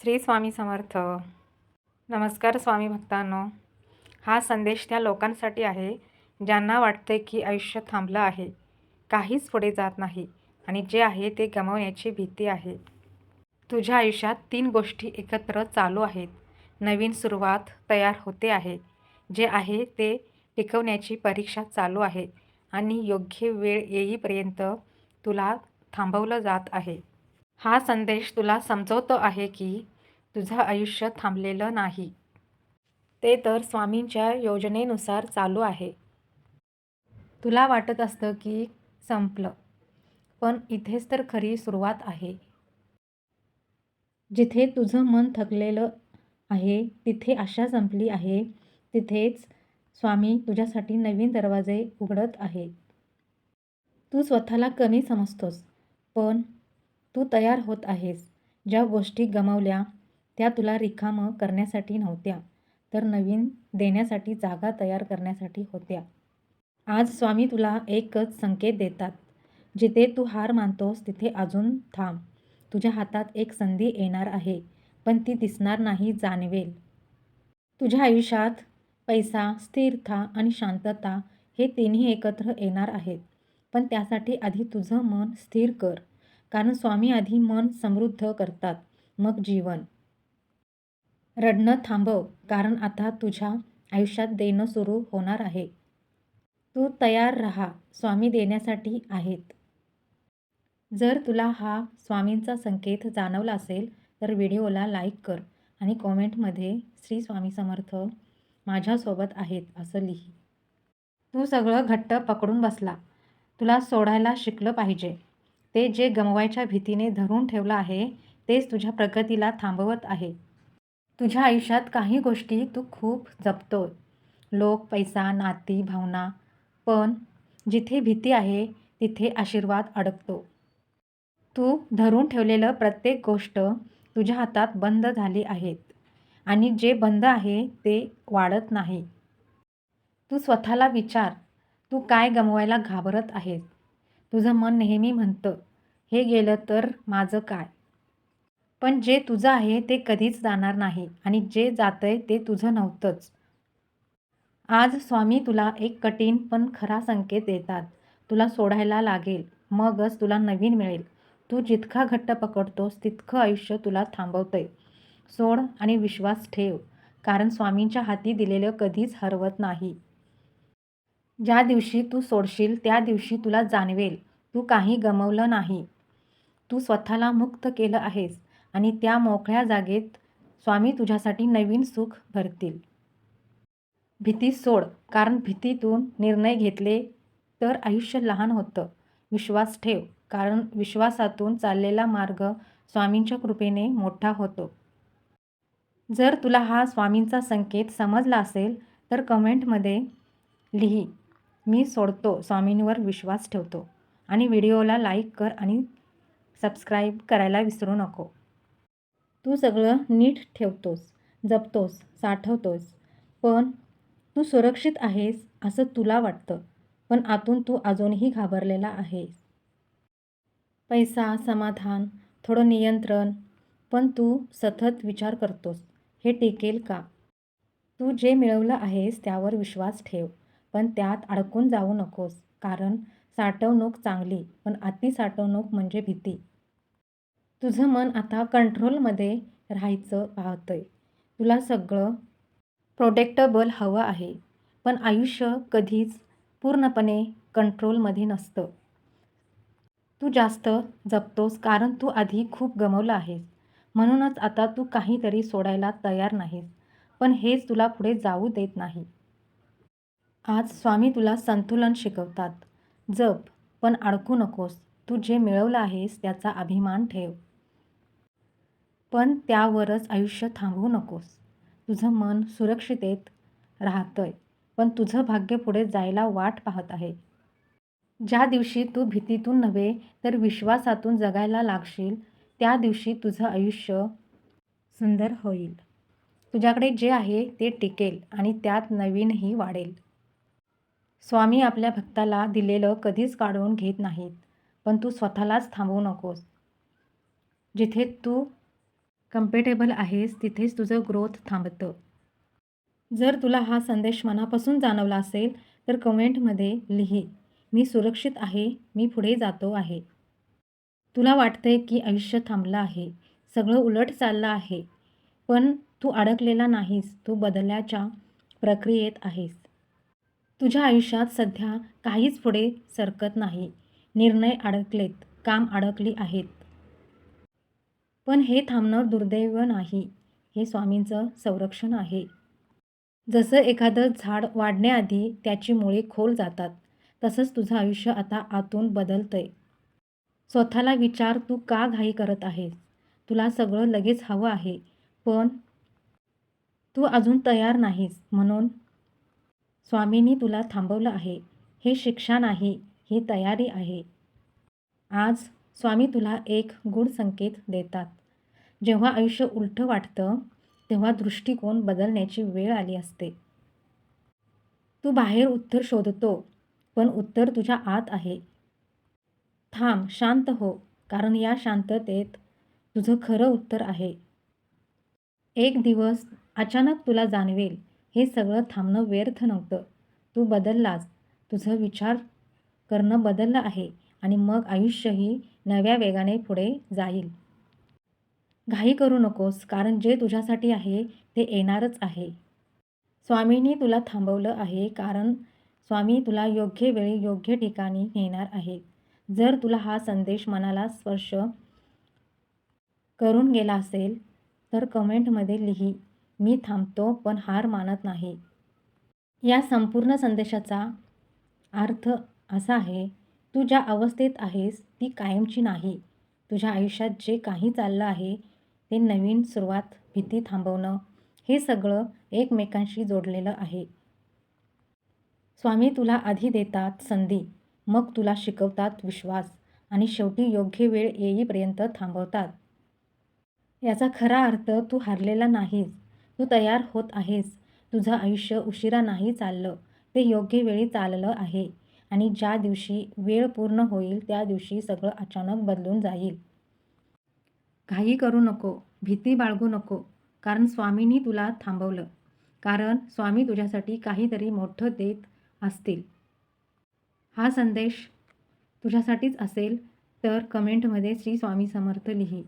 श्री स्वामी समर्थ. नमस्कार स्वामी भक्तांनो. हा संदेश त्या लोकांसाठी आहे ज्यांना वाटते की आयुष्य थांबलं आहे, काहीच पुढे जात नाही आणि जे आहे ते गमावण्याची भीती आहे. तुझ्या आयुष्यात 3 गोष्टी एकत्र चालू आहेत. नवीन सुरुवात तयार होते आहे, जे आहे ते टिकवण्याची परीक्षा चालू आहे आणि योग्य वेळ येईपर्यंत तुला थांबवलं जात आहे. हा संदेश तुला समजवतो आहे की तुझं आयुष्य थांबलेलं नाही, ते तर स्वामींच्या योजनेनुसार चालू आहे. तुला वाटत असतं की संपलं, पण इथेच तर खरी सुरुवात आहे. जिथे तुझं मन थकलेलं आहे, तिथे आशा संपली आहे, तिथेच स्वामी तुझ्यासाठी नवीन दरवाजे उघडत आहेत. तू स्वतःला कमी समजतोस, पण तू तयार होत आहेस. ज्या गोष्टी गमावल्या त्या तुला रिकामं करण्यासाठी नव्हत्या, तर नवीन देण्यासाठी जागा तयार करण्यासाठी होत्या. आज स्वामी तुला एकच संकेत देतात. जिथे तू हार मानतोस तिथे अजून थांब. तुझ्या हातात एक संधी येणार आहे, पण ती दिसणार नाही, जाणवेल. तुझ्या आयुष्यात पैसा, स्थिरता आणि शांतता हे तिन्ही एकत्र येणार आहेत. पण त्यासाठी आधी तुझं मन स्थिर कर. कारण स्वामी आधी मन समृद्ध करतात, मग जीवन. रडणं थांबव, कारण आता तुझ्या आयुष्यात देणं सुरू होणार आहे. तू तयार राहा, स्वामी देण्यासाठी आहेत. जर तुला हा स्वामींचा संकेत जाणवला असेल तर व्हिडिओला लाईक कर आणि कॉमेंटमध्ये श्री स्वामी समर्थ माझ्यासोबत आहेत असं लिही. तू सगळं घट्ट पकडून बसला. तुला सोडायला शिकलं पाहिजे. ते जे गमवायच्या भीतीने धरून ठेवलं आहे तेच तुझ्या प्रगतीला थांबवत आहे. तुझ्या आयुष्यात काही गोष्टी तू खूप जपतो. लोक, पैसा, नाती, भावना. पण जिथे भीती आहे तिथे आशीर्वाद अडकतो. तू धरून ठेवलेलं प्रत्येक गोष्ट तुझ्या हातात बंद झाली आहेत आणि जे बंद आहे ते वाढत नाही. तू स्वतःला विचार, तू काय गमवायला घाबरत आहेस? तुझं मन नेहमी म्हणतं, हे गेलं तर माझं काय? पण जे तुझं आहे ते कधीच जाणार नाही आणि जे जातंय ते तुझं नव्हतंच. आज स्वामी तुला एक कठीण पण खरा संकेत देतात. तुला सोडायला लागेल, मगच तुला नवीन मिळेल. तू जितका घट्ट पकडतोस तितकं आयुष्य तुला थांबवतंय. सोड आणि विश्वास ठेव, कारण स्वामींच्या हाती दिलेलं कधीच हरवत नाही. ज्या दिवशी तू सोडशील त्या दिवशी तुला जाणवेल, तू काही गमावलं नाही. तू स्वतःला मुक्त केलं आहेस आणि त्या मोकळ्या जागेत स्वामी तुझ्यासाठी नवीन सुख भरतील. भीती सोड, कारण भीतीतून निर्णय घेतले तर आयुष्य लहान होतं. विश्वास ठेव, कारण विश्वासातून चाललेला मार्ग स्वामींच्या कृपेने मोठा होतो. जर तुला हा स्वामींचा संकेत समजला असेल तर कमेंटमध्ये लिही, मी सोडतो, स्वामींवर विश्वास ठेवतो. आणि व्हिडिओला लाईक कर आणि सबस्क्राईब करायला विसरू नको. तू सगळं नीट ठेवतोस, जपतोस, साठवतोस, पण तू सुरक्षित आहेस असं तुला वाटतं, पण आतून तू अजूनही घाबरलेला आहेस. पैसा, समाधान, थोडं नियंत्रण, पण तू सतत विचार करतोस, हे टिकेल का? तू जे मिळवलं आहेस त्यावर विश्वास ठेव, पण त्यात अडकून जाऊ नकोस, कारण साठवणूक चांगली, पण अति साठवणूक म्हणजे भीती. तुझं मन आता कंट्रोलमध्ये राहायचं पाहतंय. तुला सगळं प्रोटेक्टेबल हवं आहे, पण आयुष्य कधीच पूर्णपणे कंट्रोलमध्ये नसतं. तू जास्त जपतोस कारण तू आधी खूप गमावलं आहेस. म्हणूनच आता तू काहीतरी सोडायला तयार नाहीस, पण हेच तुला पुढे जाऊ देत नाही. आज स्वामी तुला संतुलन शिकवतात. जप, पण अडकू नकोस. तू जे मिळवलं आहेस त्याचा अभिमान ठेव, पण त्यावरच आयुष्य थांबवू नकोस. तुझं मन सुरक्षिततेत राहतंय, पण तुझं भाग्य पुढे जायला वाट पाहत आहे. ज्या दिवशी तू भीतीतून नव्हे तर विश्वासातून जगायला लागशील, त्या दिवशी तुझं आयुष्य सुंदर होईल. तुझ्याकडे जे आहे ते टिकेल आणि त्यात नवीनही वाढेल. स्वामी आपल्या भक्ताला दिलेलं कधीच काढून घेत नाहीत, पण तू स्वतःलाच थांबवू नकोस. जिथे तू कम्फर्टेबल आहेस तिथेच तुझं ग्रोथ थांबतं. जर तुला हा संदेश मनापासून जाणवला असेल तर कमेंटमध्ये लिही, मी सुरक्षित आहे, मी पुढे जातो आहे. तुला वाटतंय की आयुष्य थांबलं आहे, सगळं उलट चाललं आहे, पण तू अडकलेला नाहीस, तू बदलण्याच्या प्रक्रियेत आहेस. तुझ्या आयुष्यात सध्या काहीच पुढे सरकत नाही. निर्णय अडकलेत, काम अडकली आहेत. पण हे थांबणं दुर्दैव नाही, हे स्वामींचं संरक्षण आहे. जसं एखादं झाड वाढण्याआधी त्याची मुळे खोल जातात, तसंच तुझं आयुष्य आता आतून बदलतंय. स्वतःला विचार, तू का घाई करत आहेस? तुला सगळं लगेच हवं आहे, पण तू अजून तयार नाहीस म्हणून स्वामींनी तुला थांबवलं आहे. हे शिक्षा नाही, ही तयारी आहे. आज स्वामी तुला एक गूढ संकेत देतात. जेव्हा आयुष्य उलटं वाटतं, तेव्हा दृष्टिकोन बदलण्याची वेळ आली असते. तू बाहेर उत्तर शोधतो, पण उत्तर तुझ्या आत आहे. थांब, शांत हो, कारण या शांततेत तुझं खरं उत्तर आहे. एक दिवस अचानक तुला जाणवेल, हे सगळं थांबणं व्यर्थ नव्हतं. तू बदललास, तुझं विचार करणं बदललं आहे आणि मग आयुष्यही नव्या वेगाने पुढे जाईल. घाई करू नकोस, कारण जे तुझ्यासाठी आहे ते येणारच आहे. स्वामींनी तुला थांबवलं आहे, कारण स्वामी तुला योग्य वेळी योग्य ठिकाणी नेणार आहेत. जर तुला हा संदेश मनाला स्पर्श करून गेला असेल, तर कमेंटमध्ये लिही, मी थांबतो पण हार मानत नाही. या संपूर्ण संदेशाचा अर्थ असा आहे, तू ज्या अवस्थेत आहेस ती कायमची नाही. तुझ्या आयुष्यात जे काही चाललं आहे ते नवीन सुरुवात, भीती थांबवणं, हे सगळं एकमेकांशी जोडलेलं आहे. स्वामी तुला आधी देतात संधी, मग तुला शिकवतात विश्वास आणि शेवटी योग्य वेळ येईपर्यंत थांबवतात. याचा खरा अर्थ, तू हारलेला नाहीस, तू तयार होत आहेस. तुझं आयुष्य उशिरा नाही चाललं, ते योग्य वेळी चाललं आहे आणि ज्या दिवशी वेळ पूर्ण होईल त्या दिवशी सगळं अचानक बदलून जाईल. घाई करू नको, भीती बाळगू नको, कारण स्वामींनी तुला थांबवलं. कारण स्वामी तुझ्यासाठी काहीतरी मोठं देत असतील. हा संदेश तुझ्यासाठीच असेल तर कमेंटमध्ये श्री स्वामी समर्थ लिही.